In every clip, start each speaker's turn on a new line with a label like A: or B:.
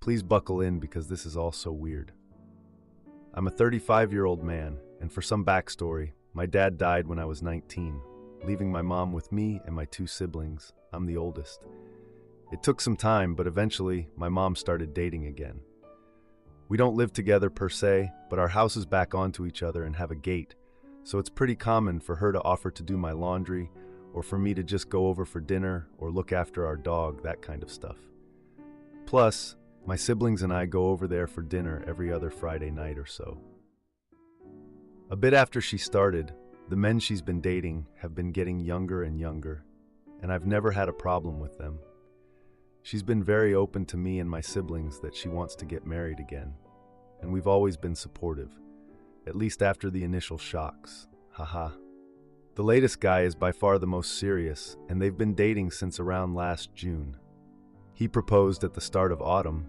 A: Please buckle in because this is all so weird. I'm a 35-year-old man, and for some backstory, my dad died when I was 19, leaving my mom with me and my two siblings. I'm the oldest. It took some time, but eventually, my mom started dating again. We don't live together per se, but our houses back onto each other and have a gate, so it's pretty common for her to offer to do my laundry, or for me to just go over for dinner or look after our dog, that kind of stuff. Plus, my siblings and I go over there for dinner every other Friday night or so. A bit after she started, the men she's been dating have been getting younger and younger, and I've never had a problem with them. She's been very open to me and my siblings that she wants to get married again, and we've always been supportive, at least after the initial shocks. Haha. The latest guy is by far the most serious, and they've been dating since around last June. He proposed at the start of autumn,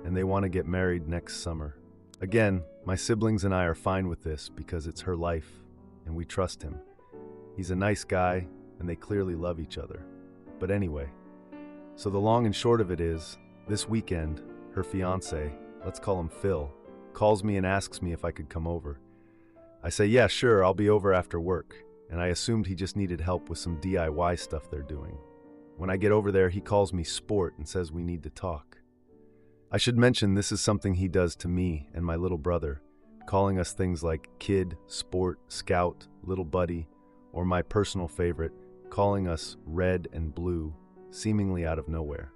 A: and they want to get married next summer. Again, my siblings and I are fine with this because it's her life, and we trust him. He's a nice guy, and they clearly love each other. But anyway, so the long and short of it is, this weekend, her fiancé, let's call him Phil, calls me and asks me if I could come over. I say, yeah, sure, I'll be over after work, and I assumed he just needed help with some DIY stuff they're doing. When I get over there, he calls me Sport and says we need to talk. I should mention this is something he does to me and my little brother, calling us things like kid, sport, scout, little buddy, or my personal favorite, calling us red and blue, seemingly out of nowhere.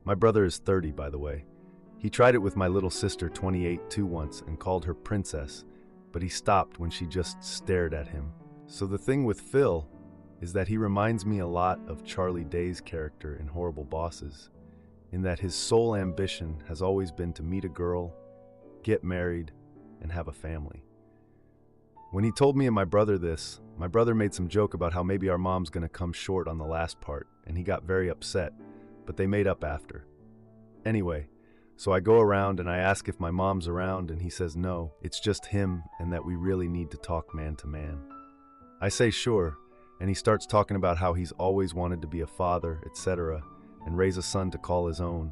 A: My brother is 30, by the way. He tried it with my little sister, 28, too once, and called her princess, but he stopped when she just stared at him. So the thing with Phil is that he reminds me a lot of Charlie Day's character in Horrible Bosses, in that his sole ambition has always been to meet a girl, get married, and have a family. When he told me and my brother this, my brother made some joke about how maybe our mom's gonna come short on the last part, and he got very upset, but they made up after. Anyway, so I go around and I ask if my mom's around, and he says no, it's just him and that we really need to talk man to man. I say sure, and he starts talking about how he's always wanted to be a father, etc., and raise a son to call his own.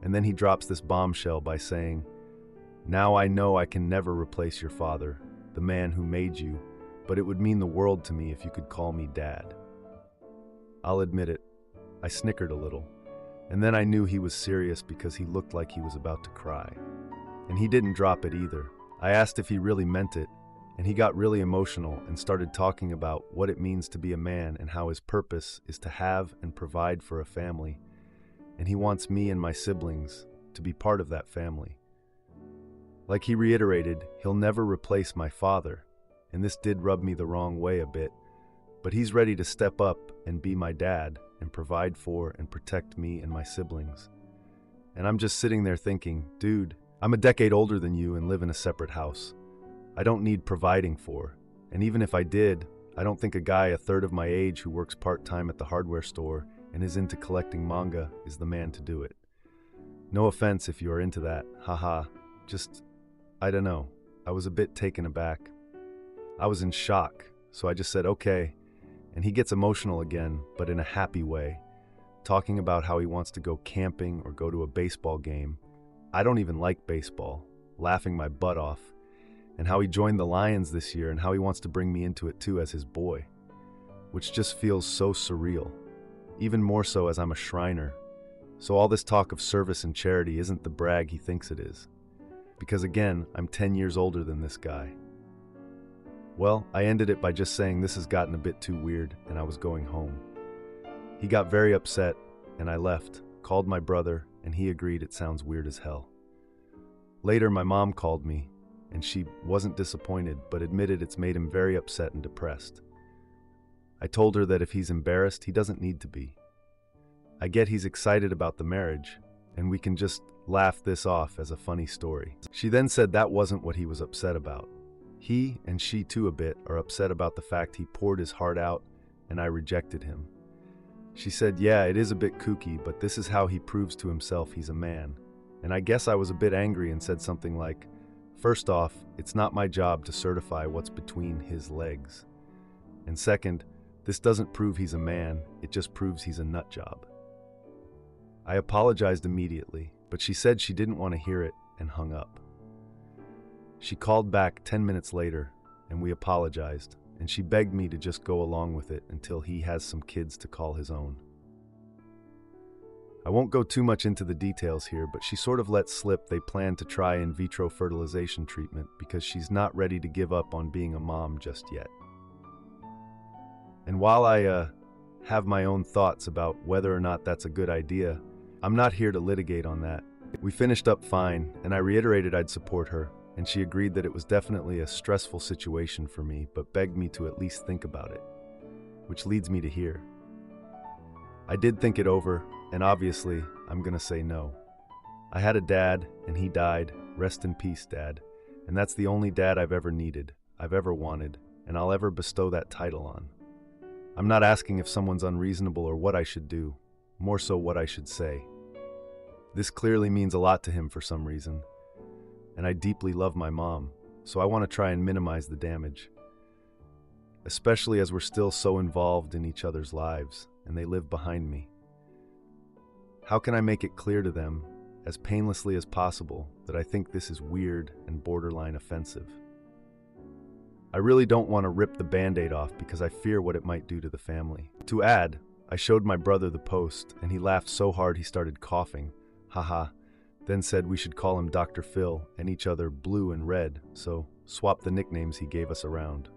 A: And then he drops this bombshell by saying, now I know I can never replace your father, the man who made you, but it would mean the world to me if you could call me Dad. I'll admit it, I snickered a little, and then I knew he was serious because he looked like he was about to cry. And he didn't drop it either. I asked if he really meant it, and he got really emotional and started talking about what it means to be a man and how his purpose is to have and provide for a family, and he wants me and my siblings to be part of that family. Like he reiterated, he'll never replace my father, and this did rub me the wrong way a bit, but he's ready to step up and be my dad and provide for and protect me and my siblings. And I'm just sitting there thinking, dude, I'm a decade older than you and live in a separate house. I don't need providing for, and even if I did, I don't think a guy a third of my age who works part-time at the hardware store and is into collecting manga is the man to do it. No offense if you are into that, haha, just, I don't know, I was a bit taken aback. I was in shock, so I just said okay, and he gets emotional again, but in a happy way, talking about how he wants to go camping or go to a baseball game. I don't even like baseball, laughing my butt off, and how he joined the Lions this year and how he wants to bring me into it too as his boy, which just feels so surreal, even more so as I'm a Shriner. So all this talk of service and charity isn't the brag he thinks it is, because again, I'm 10 years older than this guy. Well, I ended it by just saying this has gotten a bit too weird and I was going home. He got very upset and I left, called my brother, and he agreed it sounds weird as hell. Later, my mom called me, and she wasn't disappointed, but admitted it's made him very upset and depressed. I told her that if he's embarrassed, he doesn't need to be. I get he's excited about the marriage, and we can just laugh this off as a funny story. She then said that wasn't what he was upset about. He, and she too a bit, are upset about the fact he poured his heart out, and I rejected him. She said, yeah, it is a bit kooky, but this is how he proves to himself he's a man. And I guess I was a bit angry and said something like, first off, it's not my job to certify what's between his legs. And second, this doesn't prove he's a man, it just proves he's a nut job. I apologized immediately, but she said she didn't want to hear it and hung up. She called back 10 minutes later, and we apologized, and she begged me to just go along with it until he has some kids to call his own. I won't go too much into the details here, but she sort of let slip they plan to try in vitro fertilization treatment because she's not ready to give up on being a mom just yet. And while I have my own thoughts about whether or not that's a good idea, I'm not here to litigate on that. We finished up fine, and I reiterated I'd support her, and she agreed that it was definitely a stressful situation for me, but begged me to at least think about it, which leads me to here. I did think it over, and obviously, I'm gonna say no. I had a dad, and he died. Rest in peace, Dad. And that's the only dad I've ever needed, I've ever wanted, and I'll ever bestow that title on. I'm not asking if someone's unreasonable or what I should do, more so what I should say. This clearly means a lot to him for some reason, and I deeply love my mom, so I want to try and minimize the damage, especially as we're still so involved in each other's lives, and they live behind me. How can I make it clear to them, as painlessly as possible, that I think this is weird and borderline offensive? I really don't want to rip the Band-Aid off because I fear what it might do to the family. To add, I showed my brother the post, and he laughed so hard he started coughing, haha, then said we should call him Dr. Phil and each other Blue and Red, so swap the nicknames he gave us around.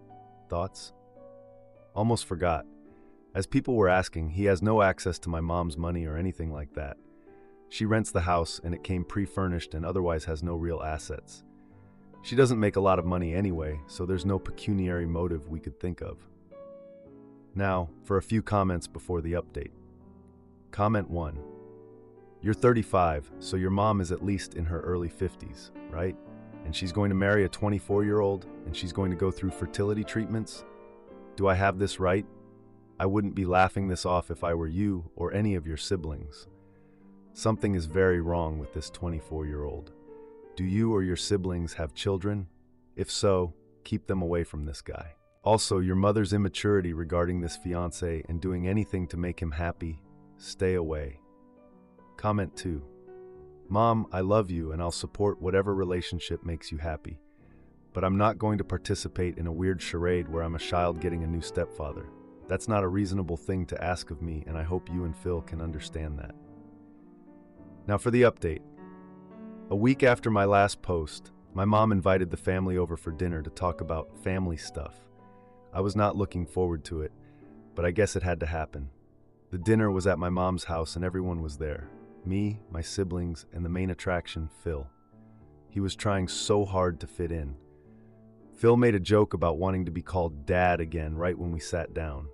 A: Thoughts? Almost forgot. As people were asking, he has no access to my mom's money or anything like that. She rents the house and it came pre-furnished and otherwise has no real assets. She doesn't make a lot of money anyway, so there's no pecuniary motive we could think of. Now, for a few comments before the update. Comment 1. You're 35, so your mom is at least in her early 50s, right? And she's going to marry a 24-year-old, and she's going to go through fertility treatments? Do I have this right? I wouldn't be laughing this off if I were you or any of your siblings. Something is very wrong with this 24-year-old. Do you or your siblings have children? If so, keep them away from this guy. Also, your mother's immaturity regarding this fiancé and doing anything to make him happy, stay away. Comment 2. Mom, I love you and I'll support whatever relationship makes you happy. But I'm not going to participate in a weird charade where I'm a child getting a new stepfather. That's not a reasonable thing to ask of me, and I hope you and Phil can understand that. Now for the update. A week after my last post, my mom invited the family over for dinner to talk about family stuff. I was not looking forward to it, but I guess it had to happen. The dinner was at my mom's house and everyone was there. Me, my siblings, and the main attraction, Phil. He was trying so hard to fit in. Phil made a joke about wanting to be called Dad again right when we sat down.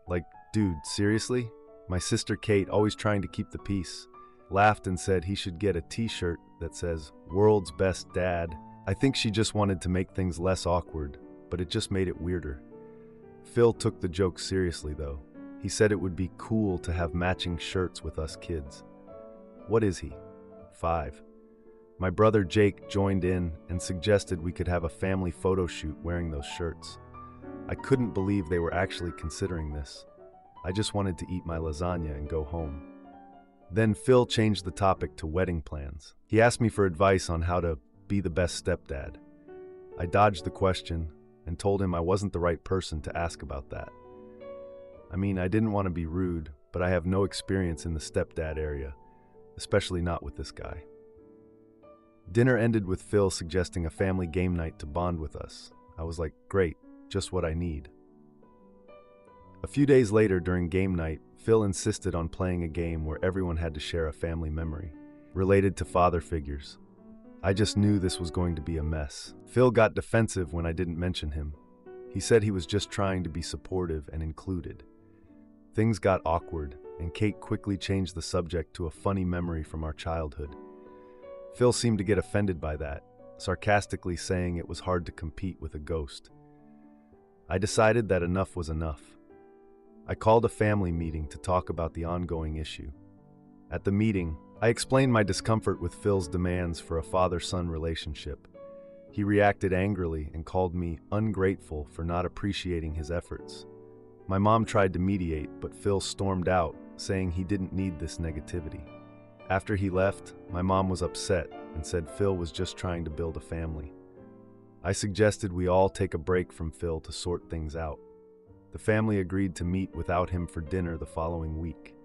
A: Like, dude, seriously? My sister Kate, always trying to keep the peace, laughed and said he should get a t-shirt that says, "World's Best Dad." I think she just wanted to make things less awkward, but it just made it weirder. Phil took the joke seriously, though. He said it would be cool to have matching shirts with us kids. What is he? 5. My brother Jake joined in and suggested we could have a family photo shoot wearing those shirts. I couldn't believe they were actually considering this. I just wanted to eat my lasagna and go home. Then Phil changed the topic to wedding plans. He asked me for advice on how to be the best stepdad. I dodged the question and told him I wasn't the right person to ask about that. I mean, I didn't want to be rude, but I have no experience in the stepdad area, especially not with this guy. Dinner ended with Phil suggesting a family game night to bond with us. I was like, great, just what I need. A few days later during game night, Phil insisted on playing a game where everyone had to share a family memory, related to father figures. I just knew this was going to be a mess. Phil got defensive when I didn't mention him. He said he was just trying to be supportive and included. Things got awkward, and Kate quickly changed the subject to a funny memory from our childhood. Phil seemed to get offended by that, sarcastically saying it was hard to compete with a ghost. I decided that enough was enough. I called a family meeting to talk about the ongoing issue. At the meeting, I explained my discomfort with Phil's demands for a father-son relationship. He reacted angrily and called me ungrateful for not appreciating his efforts. My mom tried to mediate, but Phil stormed out, saying he didn't need this negativity. After he left, my mom was upset and said Phil was just trying to build a family. I suggested we all take a break from Phil to sort things out. The family agreed to meet without him for dinner the following week.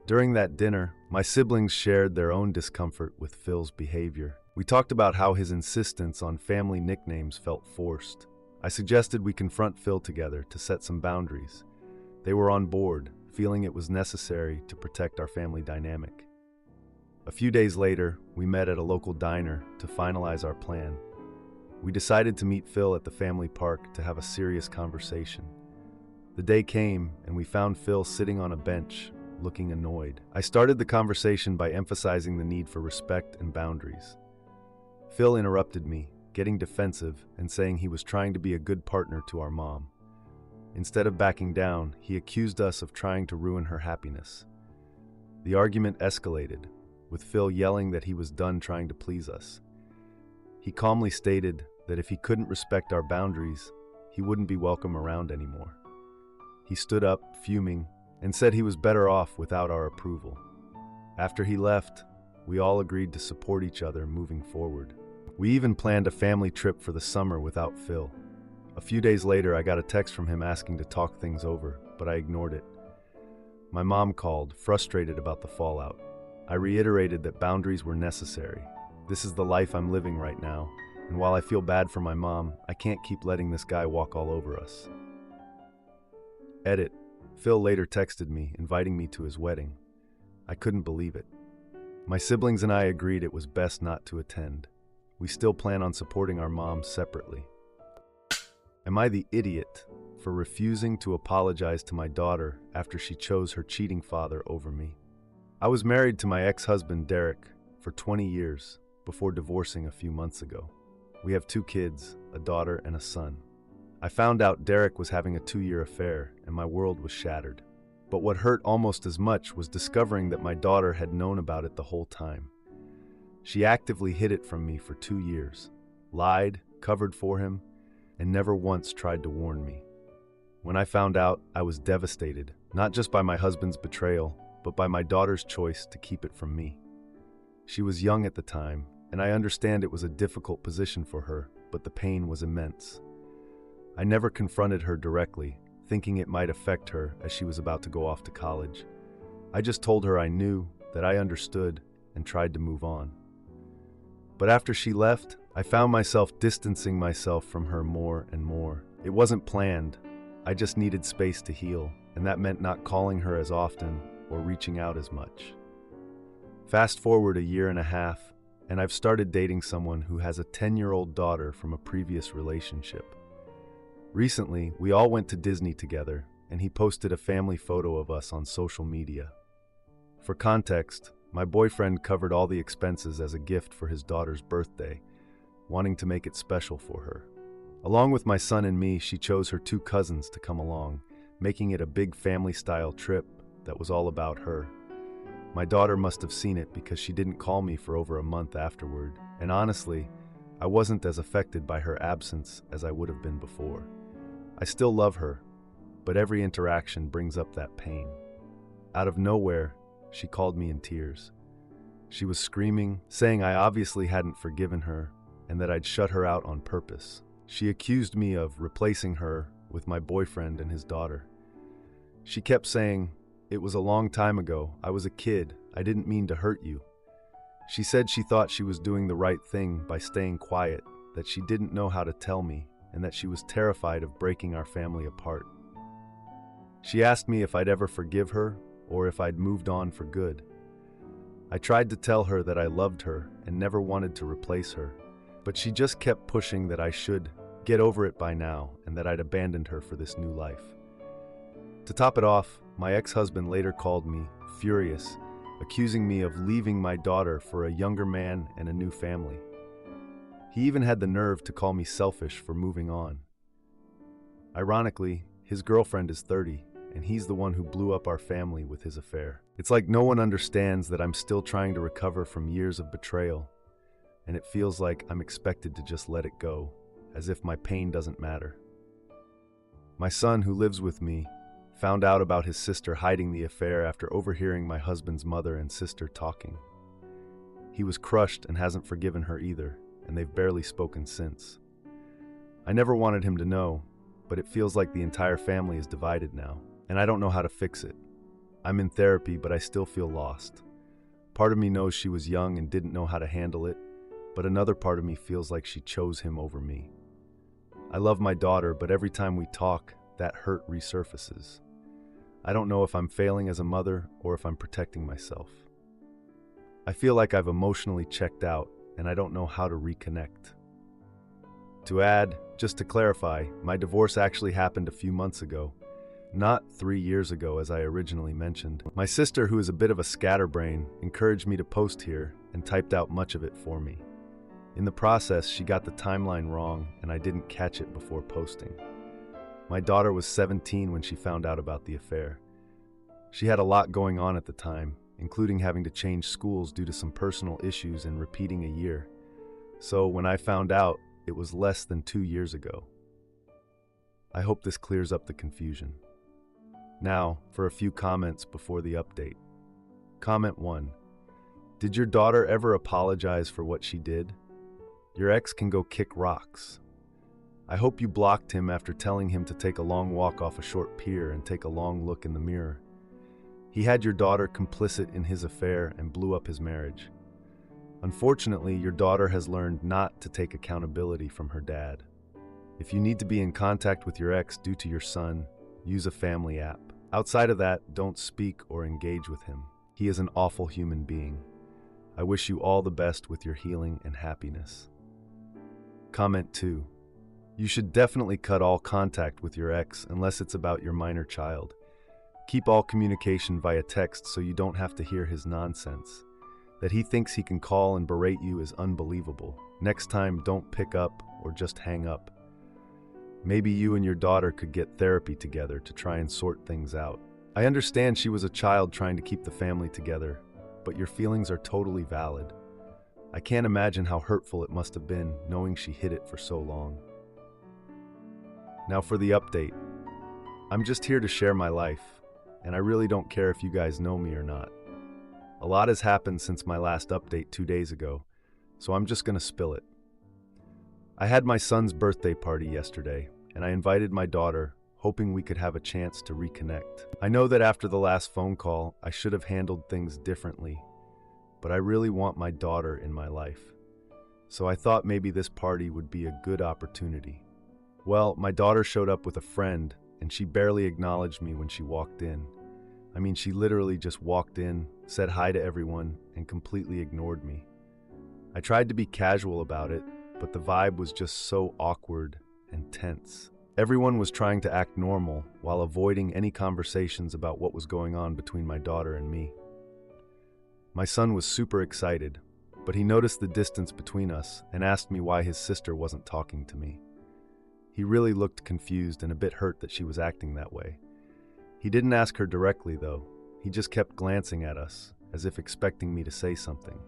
A: During that dinner, my siblings shared their own discomfort with Phil's behavior. We talked about how his insistence on family nicknames felt forced. I suggested we confront Phil together to set some boundaries. They were on board, feeling it was necessary to protect our family dynamic. A few days later, we met at a local diner to finalize our plan. We decided to meet Phil at the family park to have a serious conversation. The day came, and we found Phil sitting on a bench, looking annoyed. I started the conversation by emphasizing the need for respect and boundaries. Phil interrupted me, getting defensive and saying he was trying to be a good partner to our mom. Instead of backing down, he accused us of trying to ruin her happiness. The argument escalated, with Phil yelling that he was done trying to please us. He calmly stated that if he couldn't respect our boundaries, he wouldn't be welcome around anymore. He stood up, fuming, and said he was better off without our approval. After he left, we all agreed to support each other moving forward. We even planned a family trip for the summer without Phil. A few days later, I got a text from him asking to talk things over, but I ignored it. My mom called, frustrated about the fallout. I reiterated that boundaries were necessary. This is the life I'm living right now, and while I feel bad for my mom, I can't keep letting this guy walk all over us. Edit. Phil later texted me, inviting me to his wedding. I couldn't believe it. My siblings and I agreed it was best not to attend. We still plan on supporting our mom separately. Am I the idiot for refusing to apologize to my daughter after she chose her cheating father over me? I was married to my ex-husband Derek for 20 years before divorcing a few months ago. We have 2 kids, a daughter and a son. I found out Derek was having a 2-year affair, and my world was shattered. But what hurt almost as much was discovering that my daughter had known about it the whole time. She actively hid it from me for 2 years, lied, covered for him, and never once tried to warn me. When I found out, I was devastated, not just by my husband's betrayal, but by my daughter's choice to keep it from me. She was young at the time, and I understand it was a difficult position for her, but the pain was immense. I never confronted her directly, thinking it might affect her as she was about to go off to college. I just told her I knew, that I understood, and tried to move on. But after she left, I found myself distancing myself from her more and more. It wasn't planned. I just needed space to heal, and that meant not calling her as often or reaching out as much. Fast forward a year and a half, and I've started dating someone who has a 10-year-old daughter from a previous relationship. Recently, we all went to Disney together, and he posted a family photo of us on social media. For context, my boyfriend covered all the expenses as a gift for his daughter's birthday, wanting to make it special for her. Along with my son and me, she chose her 2 cousins to come along, making it a big family-style trip that was all about her. My daughter must have seen it because she didn't call me for over a month afterward, and honestly, I wasn't as affected by her absence as I would have been before. I still love her, but every interaction brings up that pain. Out of nowhere, she called me in tears. She was screaming, saying I obviously hadn't forgiven her and that I'd shut her out on purpose. She accused me of replacing her with my boyfriend and his daughter. She kept saying, "It was a long time ago. I was a kid. I didn't mean to hurt you." She said she thought she was doing the right thing by staying quiet, that she didn't know how to tell me, and that she was terrified of breaking our family apart. She asked me if I'd ever forgive her or if I'd moved on for good. I tried to tell her that I loved her and never wanted to replace her, but she just kept pushing that I should get over it by now and that I'd abandoned her for this new life. To top it off, my ex-husband later called me, furious, accusing me of leaving my daughter for a younger man and a new family. He even had the nerve to call me selfish for moving on. Ironically, his girlfriend is 30, and he's the one who blew up our family with his affair. It's like no one understands that I'm still trying to recover from years of betrayal, and it feels like I'm expected to just let it go, as if my pain doesn't matter. My son, who lives with me, found out about his sister hiding the affair after overhearing my husband's mother and sister talking. He was crushed and hasn't forgiven her either, and they've barely spoken since. I never wanted him to know, but it feels like the entire family is divided now, and I don't know how to fix it. I'm in therapy, but I still feel lost. Part of me knows she was young and didn't know how to handle it, but another part of me feels like she chose him over me. I love my daughter, but every time we talk, that hurt resurfaces. I don't know if I'm failing as a mother or if I'm protecting myself. I feel like I've emotionally checked out, and I don't know how to reconnect. To add, just to clarify, my divorce actually happened a few months ago, not 3 years ago as I originally mentioned. My sister, who is a bit of a scatterbrain, encouraged me to post here and typed out much of it for me. In the process, she got the timeline wrong and I didn't catch it before posting. My daughter was 17 when she found out about the affair. She had a lot going on at the time, including having to change schools due to some personal issues and repeating a year. So when I found out, it was less than 2 years ago. I hope this clears up the confusion. Now, for a few comments before the update. Comment 1. Did your daughter ever apologize for what she did? Your ex can go kick rocks. I hope you blocked him after telling him to take a long walk off a short pier and take a long look in the mirror. He had your daughter complicit in his affair and blew up his marriage. Unfortunately, your daughter has learned not to take accountability from her dad. If you need to be in contact with your ex due to your son, use a family app. Outside of that, don't speak or engage with him. He is an awful human being. I wish you all the best with your healing and happiness. Comment 2. You should definitely cut all contact with your ex unless it's about your minor child. Keep all communication via text so you don't have to hear his nonsense. That he thinks he can call and berate you is unbelievable. Next time, don't pick up or just hang up. Maybe you and your daughter could get therapy together to try and sort things out. I understand she was a child trying to keep the family together, but your feelings are totally valid. I can't imagine how hurtful it must have been knowing she hid it for so long. Now for the update. I'm just here to share my life, and I really don't care if you guys know me or not. A lot has happened since my last update 2 days ago, so I'm just gonna spill it. I had my son's birthday party yesterday, and I invited my daughter, hoping we could have a chance to reconnect. I know that after the last phone call, I should have handled things differently, but I really want my daughter in my life. So I thought maybe this party would be a good opportunity. Well, my daughter showed up with a friend, and she barely acknowledged me when she walked in. I mean, she literally just walked in, said hi to everyone, and completely ignored me. I tried to be casual about it, but the vibe was just so awkward and tense. Everyone was trying to act normal while avoiding any conversations about what was going on between my daughter and me. My son was super excited, but he noticed the distance between us and asked me why his sister wasn't talking to me. He really looked confused and a bit hurt that she was acting that way. He didn't ask her directly, though. He just kept glancing at us, as if expecting me to say something.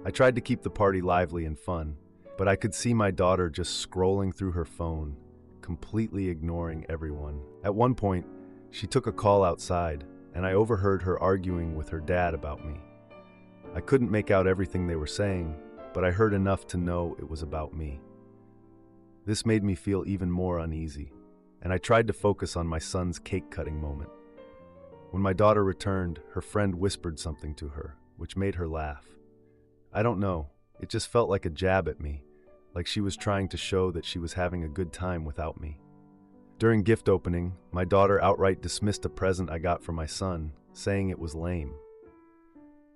A: I tried to keep the party lively and fun, but I could see my daughter just scrolling through her phone, completely ignoring everyone. At one point, she took a call outside, and I overheard her arguing with her dad about me. I couldn't make out everything they were saying, but I heard enough to know it was about me. This made me feel even more uneasy, and I tried to focus on my son's cake-cutting moment. When my daughter returned, her friend whispered something to her, which made her laugh. I don't know, it just felt like a jab at me, like she was trying to show that she was having a good time without me. During gift opening, my daughter outright dismissed a present I got for my son, saying it was lame.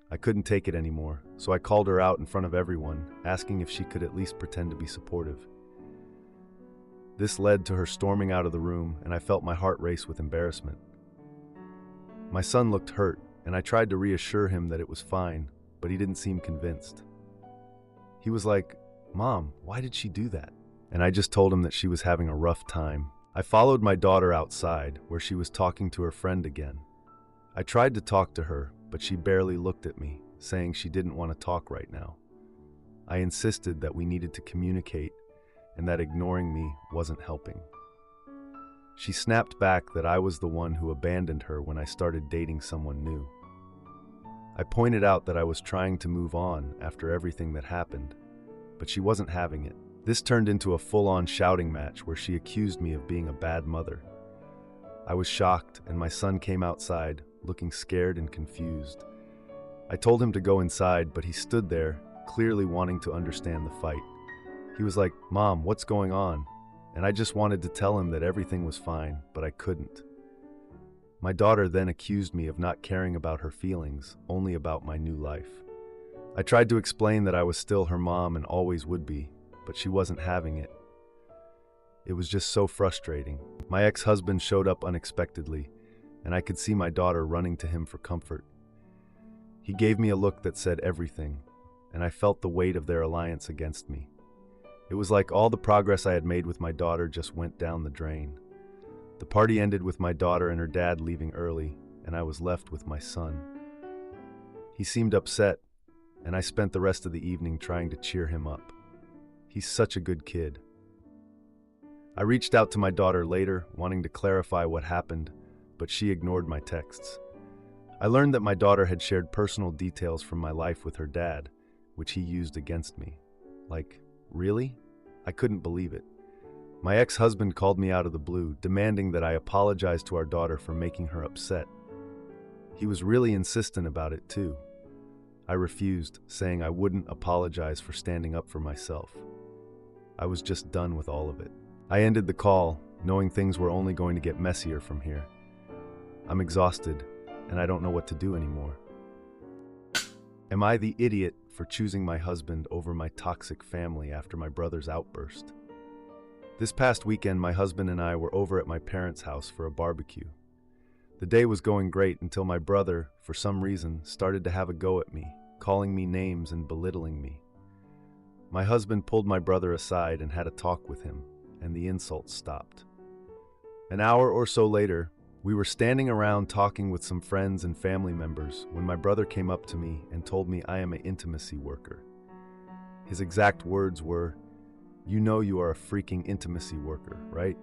A: I couldn't take it anymore, so I called her out in front of everyone, asking if she could at least pretend to be supportive. This led to her storming out of the room, and I felt my heart race with embarrassment. My son looked hurt, and I tried to reassure him that it was fine, but he didn't seem convinced. He was like, "Mom, why did she do that?" And I just told him that she was having a rough time. I followed my daughter outside, where she was talking to her friend again. I tried to talk to her, but she barely looked at me, saying she didn't want to talk right now. I insisted that we needed to communicate, and that ignoring me wasn't helping. She snapped back that I was the one who abandoned her when I started dating someone new. I pointed out that I was trying to move on after everything that happened, but she wasn't having it. This turned into a full-on shouting match where she accused me of being a bad mother. I was shocked, and my son came outside, looking scared and confused. I told him to go inside, but he stood there, clearly wanting to understand the fight. He was like, "Mom, what's going on?" And I just wanted to tell him that everything was fine, but I couldn't. My daughter then accused me of not caring about her feelings, only about my new life. I tried to explain that I was still her mom and always would be, but she wasn't having it. It was just so frustrating. My ex-husband showed up unexpectedly, and I could see my daughter running to him for comfort. He gave me a look that said everything, and I felt the weight of their alliance against me. It was like all the progress I had made with my daughter just went down the drain. The party ended with my daughter and her dad leaving early, and I was left with my son. He seemed upset, and I spent the rest of the evening trying to cheer him up. He's such a good kid. I reached out to my daughter later, wanting to clarify what happened, but she ignored my texts. I learned that my daughter had shared personal details from my life with her dad, which he used against me. Like, really? I couldn't believe it. My ex-husband called me out of the blue, demanding that I apologize to our daughter for making her upset. He was really insistent about it, too. I refused, saying I wouldn't apologize for standing up for myself. I was just done with all of it. I ended the call, knowing things were only going to get messier from here. I'm exhausted, and I don't know what to do anymore. Am I the idiot for choosing my husband over my toxic family after my brother's outburst? This past weekend, my husband and I were over at my parents' house for a barbecue. The day was going great until my brother, for some reason, started to have a go at me, calling me names and belittling me. My husband pulled my brother aside and had a talk with him, and the insults stopped. An hour or so later, we were standing around talking with some friends and family members when my brother came up to me and told me I am an intimacy worker. His exact words were, "You know you are a freaking intimacy worker, right?"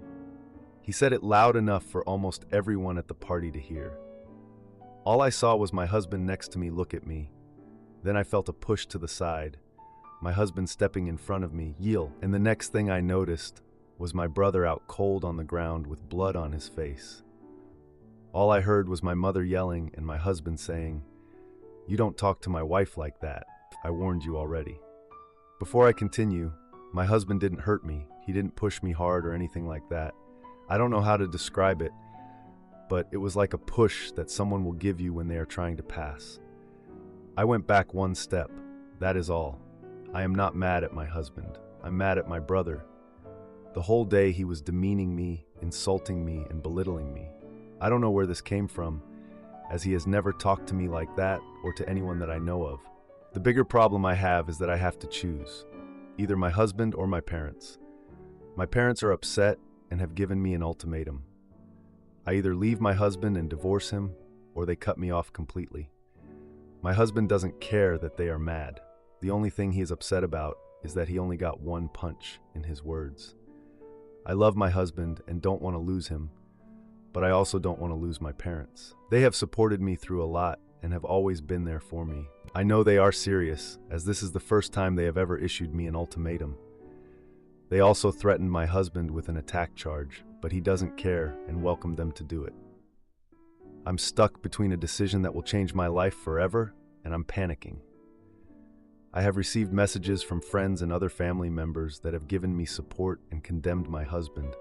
A: He said it loud enough for almost everyone at the party to hear. All I saw was my husband next to me look at me. Then I felt a push to the side, my husband stepping in front of me, yield, and the next thing I noticed was my brother out cold on the ground with blood on his face. All I heard was my mother yelling and my husband saying, "You don't talk to my wife like that. I warned you already." Before I continue, my husband didn't hurt me. He didn't push me hard or anything like that. I don't know how to describe it, but it was like a push that someone will give you when they are trying to pass. I went back one step. That is all. I am not mad at my husband. I'm mad at my brother. The whole day he was demeaning me, insulting me, and belittling me. I don't know where this came from, as he has never talked to me like that or to anyone that I know of. The bigger problem I have is that I have to choose, either my husband or my parents. My parents are upset and have given me an ultimatum. I either leave my husband and divorce him, or they cut me off completely. My husband doesn't care that they are mad. The only thing he is upset about is that he only got one punch, in his words. I love my husband and don't want to lose him, but I also don't want to lose my parents. They have supported me through a lot and have always been there for me. I know they are serious, as this is the first time they have ever issued me an ultimatum. They also threatened my husband with an attack charge, but he doesn't care and welcomed them to do it. I'm stuck between a decision that will change my life forever, and I'm panicking. I have received messages from friends and other family members that have given me support and condemned my husband,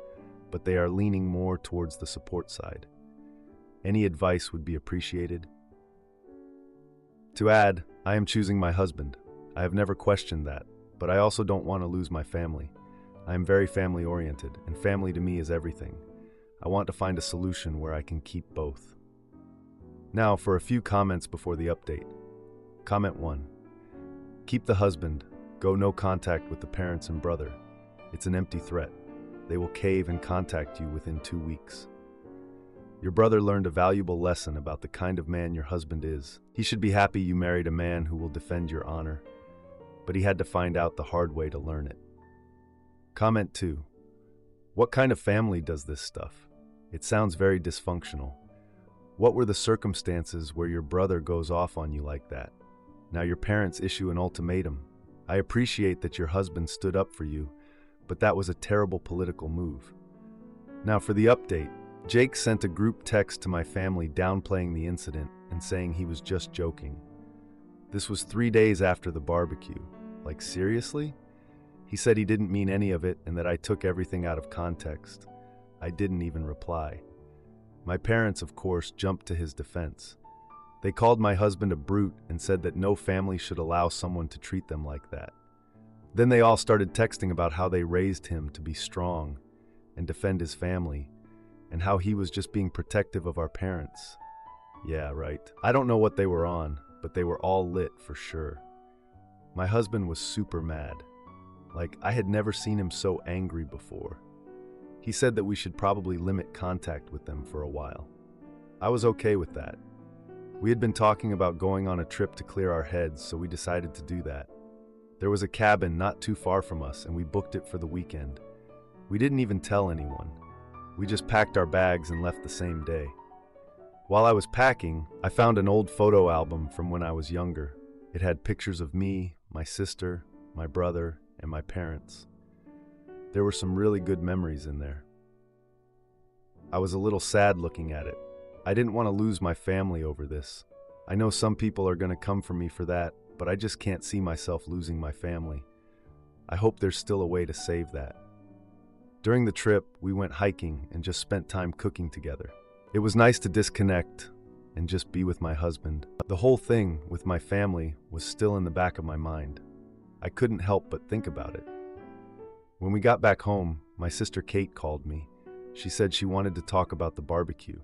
A: but they are leaning more towards the support side. Any advice would be appreciated. To add, I am choosing my husband. I have never questioned that, but I also don't want to lose my family. I am very family-oriented, and family to me is everything. I want to find a solution where I can keep both. Now for a few comments before the update. Comment 1. Keep the husband. Go no contact with the parents and brother. It's an empty threat. They will cave and contact you within 2 weeks. Your brother learned a valuable lesson about the kind of man your husband is. He should be happy you married a man who will defend your honor, but he had to find out the hard way to learn it. Comment 2. What kind of family does this stuff? It sounds very dysfunctional. What were the circumstances where your brother goes off on you like that? Now your parents issue an ultimatum. I appreciate that your husband stood up for you, but that was a terrible political move. Now for the update, Jake sent a group text to my family downplaying the incident and saying he was just joking. This was 3 days after the barbecue. Like, seriously? He said he didn't mean any of it and that I took everything out of context. I didn't even reply. My parents, of course, jumped to his defense. They called my husband a brute and said that no family should allow someone to treat them like that. Then they all started texting about how they raised him to be strong and defend his family, and how he was just being protective of our parents. Yeah, right. I don't know what they were on, but they were all lit for sure. My husband was super mad. Like, I had never seen him so angry before. He said that we should probably limit contact with them for a while. I was okay with that. We had been talking about going on a trip to clear our heads, so we decided to do that. There was a cabin not too far from us, and we booked it for the weekend. We didn't even tell anyone. We just packed our bags and left the same day. While I was packing, I found an old photo album from when I was younger. It had pictures of me, my sister, my brother, and my parents. There were some really good memories in there. I was a little sad looking at it. I didn't want to lose my family over this. I know some people are going to come for me for that, but I just can't see myself losing my family. I hope there's still a way to save that. During the trip, we went hiking and just spent time cooking together. It was nice to disconnect and just be with my husband. The whole thing with my family was still in the back of my mind. I couldn't help but think about it. When we got back home, my sister Kate called me. She said she wanted to talk about the barbecue.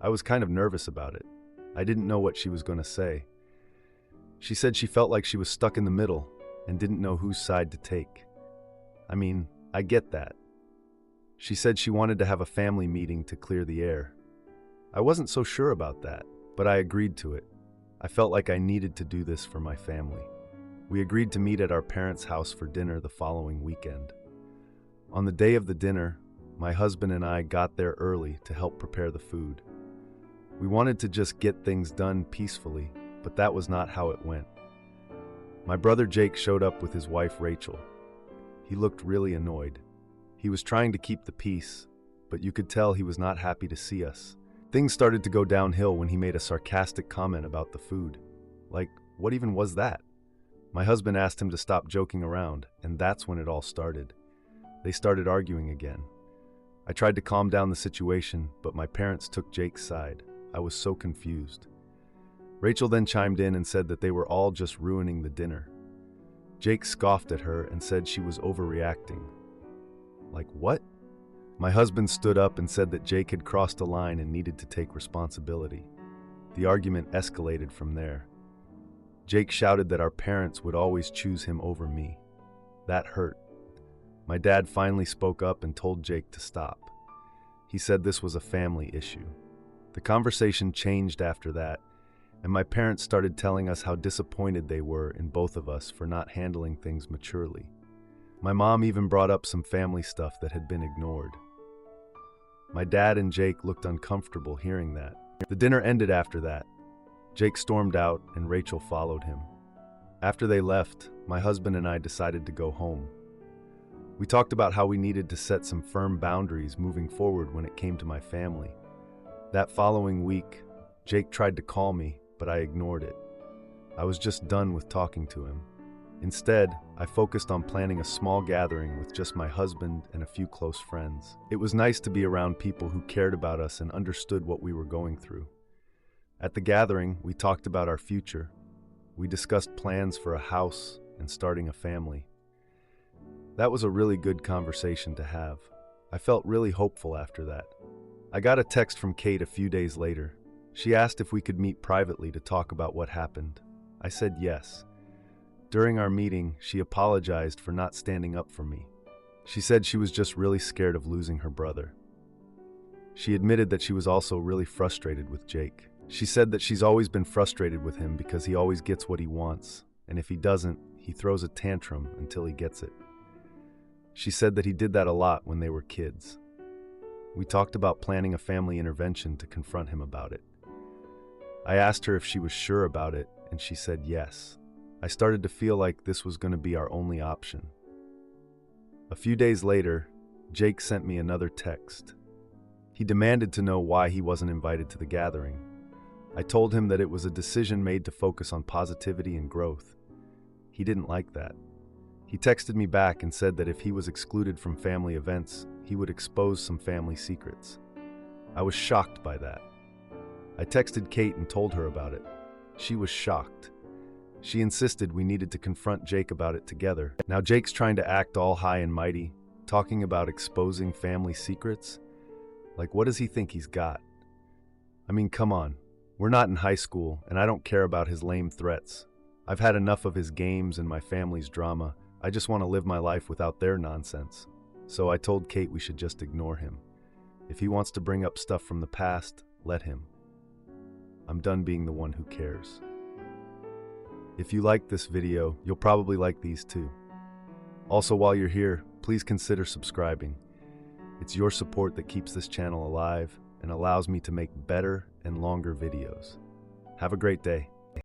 A: I was kind of nervous about it. I didn't know what she was going to say. She said she felt like she was stuck in the middle and didn't know whose side to take. I mean, I get that. She said she wanted to have a family meeting to clear the air. I wasn't so sure about that, but I agreed to it. I felt like I needed to do this for my family. We agreed to meet at our parents' house for dinner the following weekend. On the day of the dinner, my husband and I got there early to help prepare the food. We wanted to just get things done peacefully, but that was not how it went. My brother Jake showed up with his wife Rachel. He looked really annoyed. He was trying to keep the peace, but you could tell he was not happy to see us. Things started to go downhill when he made a sarcastic comment about the food. Like, what even was that? My husband asked him to stop joking around, and that's when it all started. They started arguing again. I tried to calm down the situation, but my parents took Jake's side. I was so confused. Rachel then chimed in and said that they were all just ruining the dinner. Jake scoffed at her and said she was overreacting. Like what? My husband stood up and said that Jake had crossed a line and needed to take responsibility. The argument escalated from there. Jake shouted that our parents would always choose him over me. That hurt. My dad finally spoke up and told Jake to stop. He said this was a family issue. The conversation changed after that, and my parents started telling us how disappointed they were in both of us for not handling things maturely. My mom even brought up some family stuff that had been ignored. My dad and Jake looked uncomfortable hearing that. The dinner ended after that. Jake stormed out and Rachel followed him. After they left, my husband and I decided to go home. We talked about how we needed to set some firm boundaries moving forward when it came to my family. That following week, Jake tried to call me, but I ignored it. I was just done with talking to him. Instead, I focused on planning a small gathering with just my husband and a few close friends. It was nice to be around people who cared about us and understood what we were going through. At the gathering, we talked about our future. We discussed plans for a house and starting a family. That was a really good conversation to have. I felt really hopeful after that. I got a text from Kate a few days later. She asked if we could meet privately to talk about what happened. I said yes. During our meeting, she apologized for not standing up for me. She said she was just really scared of losing her brother. She admitted that she was also really frustrated with Jake. She said that she's always been frustrated with him because he always gets what he wants, and if he doesn't, he throws a tantrum until he gets it. She said that he did that a lot when they were kids. We talked about planning a family intervention to confront him about it. I asked her if she was sure about it, and she said yes. I started to feel like this was going to be our only option. A few days later, Jake sent me another text. He demanded to know why he wasn't invited to the gathering. I told him that it was a decision made to focus on positivity and growth. He didn't like that. He texted me back and said that if he was excluded from family events, he would expose some family secrets. I was shocked by that. I texted Kate and told her about it. She was shocked. She insisted we needed to confront Jake about it together. Now Jake's trying to act all high and mighty, talking about exposing family secrets. Like, what does he think he's got? I mean, come on. We're not in high school, and I don't care about his lame threats. I've had enough of his games and my family's drama. I just want to live my life without their nonsense. So I told Kate we should just ignore him. If he wants to bring up stuff from the past, let him. I'm done being the one who cares. If you liked this video, you'll probably like these too. Also, while you're here, please consider subscribing. It's your support that keeps this channel alive and allows me to make better and longer videos. Have a great day.